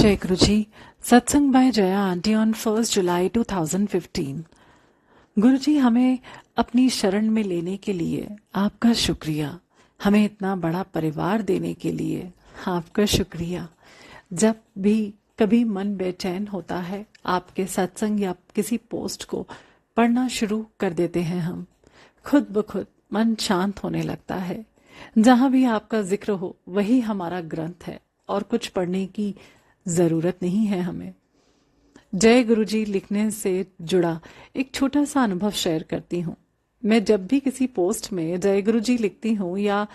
जय गुरु जी। सत्संग bye Jaya aunty on 1 जुलाई 2015। गुरु जी, हमें अपनी शरण में लेने के लिए आपका शुक्रिया। हमें इतना बड़ा परिवार देने के लिए आपका शुक्रिया। जब भी कभी मन बेचैन होता है, आपके सत्संग या किसी पोस्ट को पढ़ना शुरू कर देते हैं हम, खुद ब खुद मन शांत होने लगता है। जहां भी आपका जिक्र हो वही हमारा ग्रंथ है और कुछ पढ़ने की जरूरत नहीं है हमें। जय गुरुजी लिखने से जुड़ा एक छोटा सा अनुभव शेयर करती हूँ। मैं जब भी किसी पोस्ट में जय गुरुजी लिखती हूँ या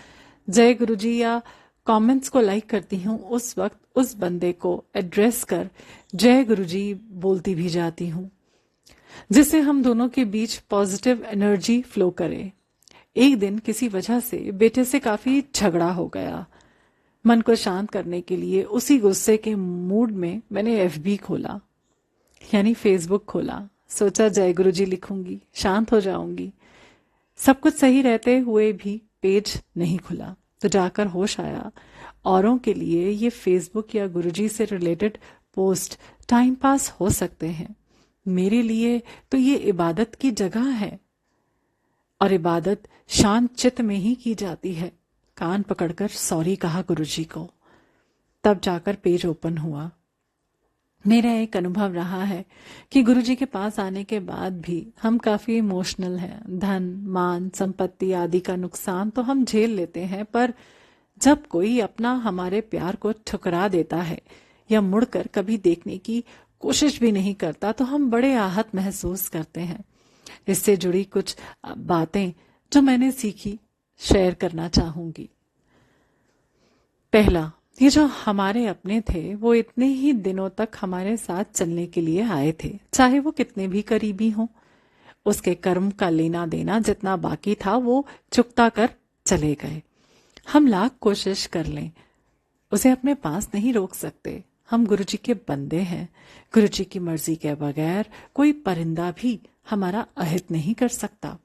जय गुरुजी या कमेंट्स को लाइक करती हूँ, उस वक्त उस बंदे को एड्रेस कर जय गुरुजी बोलती भी जाती हूँ, जिससे हम दोनों के बीच पॉजिटिव एनर्जी फ्लो करे। एक दिन किसी वजह से बेटे से काफी झगड़ा हो गया। मन को शांत करने के लिए उसी गुस्से के मूड में मैंने एफबी खोला, यानी फेसबुक खोला। सोचा जय गुरुजी लिखूंगी, शांत हो जाऊंगी। सब कुछ सही रहते हुए भी पेज नहीं खुला, तो जाकर होश आया, औरों के लिए ये फेसबुक या गुरुजी से रिलेटेड पोस्ट टाइम पास हो सकते हैं, मेरे लिए तो ये इबादत की जगह है और इबादत शांत चित्त में ही की जाती है। कान पकड़कर सॉरी कहा गुरुजी को, तब जाकर पेज ओपन हुआ। मेरा एक अनुभव रहा है कि गुरुजी के पास आने के बाद भी हम काफी इमोशनल हैं। धन, मान, संपत्ति आदि का नुकसान तो हम झेल लेते हैं, पर जब कोई अपना हमारे प्यार को ठुकरा देता है या मुड़कर कभी देखने की कोशिश भी नहीं करता, तो हम बड़े आहत महसूस करते हैं। इससे जुड़ी कुछ बातें जो मैंने सीखी शेयर करना चाहूंगी। पहला, ये जो हमारे अपने थे वो इतने ही दिनों तक हमारे साथ चलने के लिए आए थे, चाहे वो कितने भी करीबी हों। उसके कर्म का लेना देना जितना बाकी था वो चुकता कर चले गए। हम लाख कोशिश कर लें, उसे अपने पास नहीं रोक सकते। हम गुरुजी के बंदे हैं। गुरुजी की मर्जी के बगैर कोई परिंदा भी हमारा अहित नहीं कर सकता।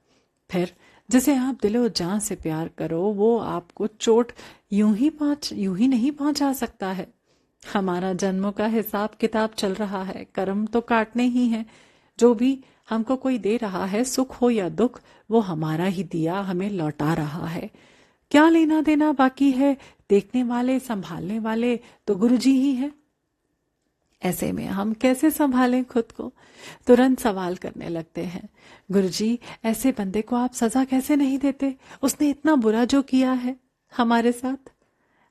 फिर जिसे आप दिलो जान से प्यार करो, वो आपको चोट यूं ही नहीं पहुंचा सकता है। हमारा जन्मों का हिसाब किताब चल रहा है, कर्म तो काटने ही है। जो भी हमको कोई दे रहा है, सुख हो या दुख, वो हमारा ही दिया हमें लौटा रहा है। क्या लेना देना बाकी है? देखने वाले, संभालने वाले तो गुरुजी ही है। ऐसे में हम कैसे संभालें खुद को? तुरंत सवाल करने लगते हैं, गुरुजी ऐसे बंदे को आप सजा कैसे नहीं देते? उसने इतना बुरा जो किया है हमारे साथ।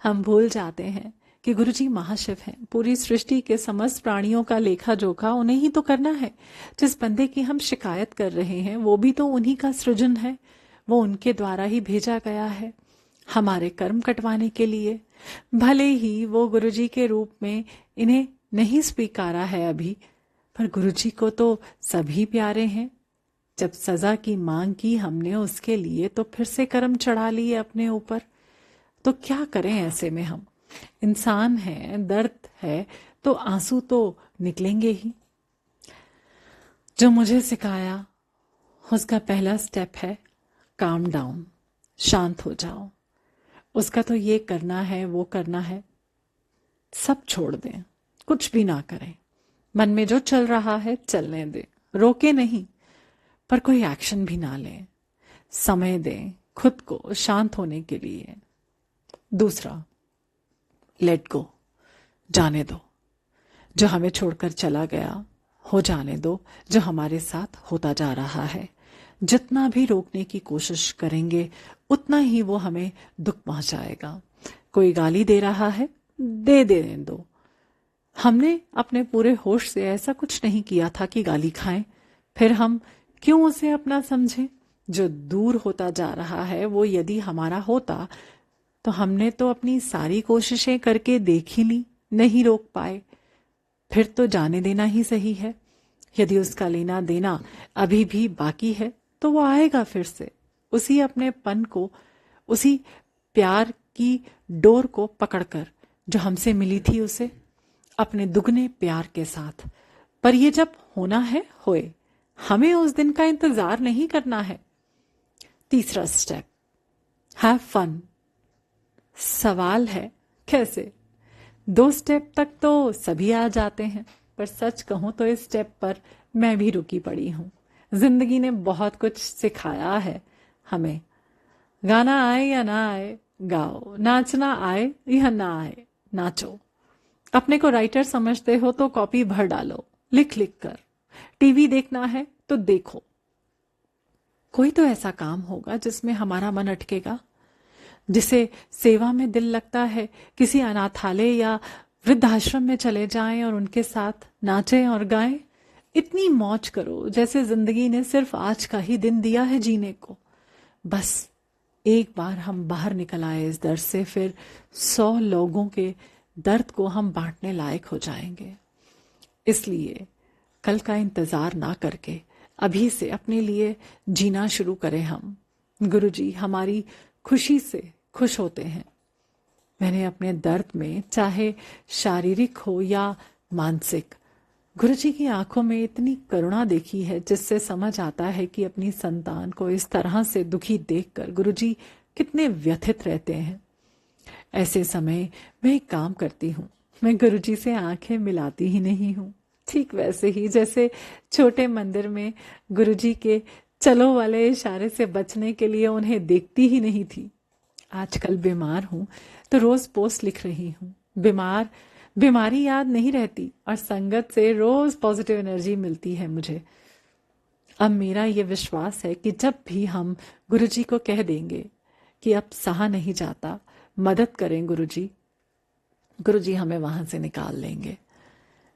हम भूल जाते हैं कि गुरुजी महाशिव हैं। पूरी सृष्टि के समस्त प्राणियों का लेखा जोखा उन्हें ही तो करना है। जिस बंदे की हम शिकायत कर रहे हैं वो भी तो उन्हीं का सृजन है, वो उनके द्वारा ही भेजा गया है हमारे कर्म कटवाने के लिए। भले ही वो गुरुजी के रूप में इन्हें नहीं स्वीकारा है अभी, पर गुरुजी को तो सभी प्यारे हैं। जब सजा की मांग की हमने उसके लिए, तो फिर से कर्म चढ़ा लिए अपने ऊपर। तो क्या करें ऐसे में? हम इंसान हैं, दर्द है तो आंसू तो निकलेंगे ही। जो मुझे सिखाया उसका पहला स्टेप है काम डाउन, शांत हो जाओ। उसका तो ये करना है, वो करना है, सब छोड़ दें, कुछ भी ना करें। मन में जो चल रहा है चलने दें, रोके नहीं, पर कोई एक्शन भी ना लें। समय दें खुद को शांत होने के लिए। दूसरा, लेट गो, जाने दो। जो हमें छोड़कर चला गया हो जाने दो। जो हमारे साथ होता जा रहा है, जितना भी रोकने की कोशिश करेंगे उतना ही वो हमें दुख पहुंचाएगा। कोई गाली दे रहा है, दे देने दो। हमने अपने पूरे होश से ऐसा कुछ नहीं किया था कि गाली खाएं, फिर हम क्यों उसे अपना समझें? जो दूर होता जा रहा है वो यदि हमारा होता तो हमने तो अपनी सारी कोशिशें करके देख ही ली, नहीं रोक पाए, फिर तो जाने देना ही सही है। यदि उसका लेना देना अभी भी बाकी है तो वो आएगा फिर से, उसी अपने पन को, उसी प्यार की डोर को पकड़कर जो हमसे मिली थी उसे, अपने दुगने प्यार के साथ। पर ये जब होना है होए, हमें उस दिन का इंतजार नहीं करना है। तीसरा स्टेप, हैव फन। सवाल है कैसे? 2 स्टेप तक तो सभी आ जाते हैं, पर सच कहूं तो इस स्टेप पर मैं भी रुकी पड़ी हूं। जिंदगी ने बहुत कुछ सिखाया है हमें। गाना आए या ना आए गाओ, नाचना आए या ना आए नाचो। अपने को राइटर समझते हो तो कॉपी भर डालो लिख लिख कर। टीवी देखना है तो देखो। कोई तो ऐसा काम होगा जिसमें हमारा मन अटकेगा, जिसे सेवा में दिल लगता है। किसी अनाथालय या वृद्धाश्रम में चले जाएं और उनके साथ नाचें और गाएं। इतनी मौज करो जैसे जिंदगी ने सिर्फ आज का ही दिन दिया है जीने को। बस एक बार हम बाहर निकल आए इस दर्द से, फिर 100 लोगों के दर्द को हम बांटने लायक हो जाएंगे। इसलिए कल का इंतजार ना करके अभी से अपने लिए जीना शुरू करें हम। गुरुजी हमारी खुशी से खुश होते हैं। मैंने अपने दर्द में, चाहे शारीरिक हो या मानसिक, गुरुजी की आंखों में इतनी करुणा देखी है जिससे समझ आता है कि अपनी संतान को इस तरह से दुखी देखकर गुरुजी कितने व्यथित रहते हैं। ऐसे समय मैं एक काम करती हूँ, मैं गुरुजी से आंखें मिलाती ही नहीं हूँ। ठीक वैसे ही जैसे छोटे मंदिर में गुरुजी के चलो वाले इशारे से बचने के लिए उन्हें देखती ही नहीं थी। आजकल बीमार हूं तो रोज पोस्ट लिख रही हूँ। बीमारी याद नहीं रहती और संगत से रोज पॉजिटिव एनर्जी मिलती है मुझे। अब मेरा ये विश्वास है कि जब भी हम गुरुजी को कह देंगे कि अब सहा नहीं जाता, मदद करें गुरुजी, गुरुजी हमें वहां से निकाल लेंगे।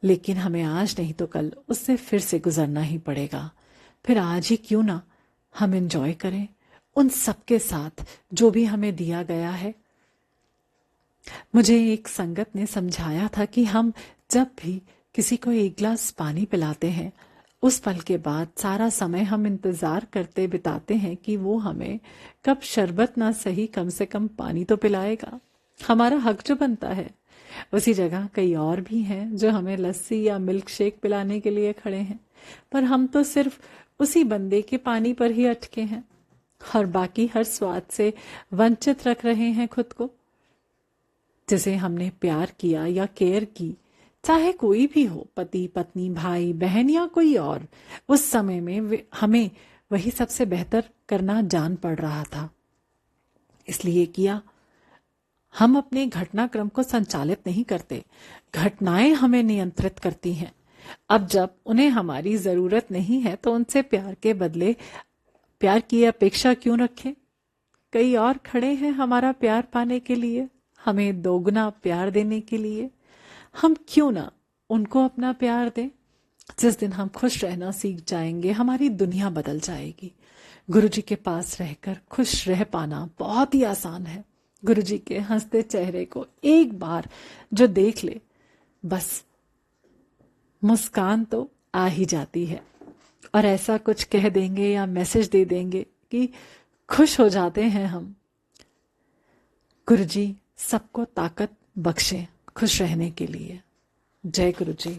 लेकिन हमें आज नहीं तो कल उससे फिर से गुजरना ही पड़ेगा। फिर आज ही क्यों ना हम एंजॉय करें उन सबके साथ जो भी हमें दिया गया है। मुझे एक संगत ने समझाया था कि हम जब भी किसी को एक गिलास पानी पिलाते हैं, उस पल के बाद सारा समय हम इंतजार करते बिताते हैं कि वो हमें कब शरबत ना सही कम से कम पानी तो पिलाएगा। हमारा हक जो बनता है। उसी जगह कई और भी हैं जो हमें लस्सी या मिल्क शेक पिलाने के लिए खड़े हैं, पर हम तो सिर्फ उसी बंदे के पानी पर ही अटके हैं और बाकी हर स्वाद से वंचित रख रहे हैं खुद को। जिसे हमने प्यार किया या केयर की, चाहे कोई भी हो, पति पत्नी भाई बहन या कोई और, उस समय में हमें वही सबसे बेहतर करना जान पड़ रहा था, इसलिए किया। हम अपने घटनाक्रम को संचालित नहीं करते, घटनाएं हमें नियंत्रित करती हैं। अब जब उन्हें हमारी जरूरत नहीं है तो उनसे प्यार के बदले प्यार की अपेक्षा क्यों रखें। कई और खड़े हैं हमारा प्यार पाने के लिए, हमें दोगुना प्यार देने के लिए। हम क्यों ना उनको अपना प्यार दें। जिस दिन हम खुश रहना सीख जाएंगे, हमारी दुनिया बदल जाएगी। गुरुजी के पास रहकर खुश रह पाना बहुत ही आसान है। गुरुजी के हंसते चेहरे को एक बार जो देख ले, बस मुस्कान तो आ ही जाती है। और ऐसा कुछ कह देंगे या मैसेज दे देंगे कि खुश हो जाते हैं हम। गुरुजी सबको ताकत बख्शे खुश रहने के लिए। जय गुरुजी।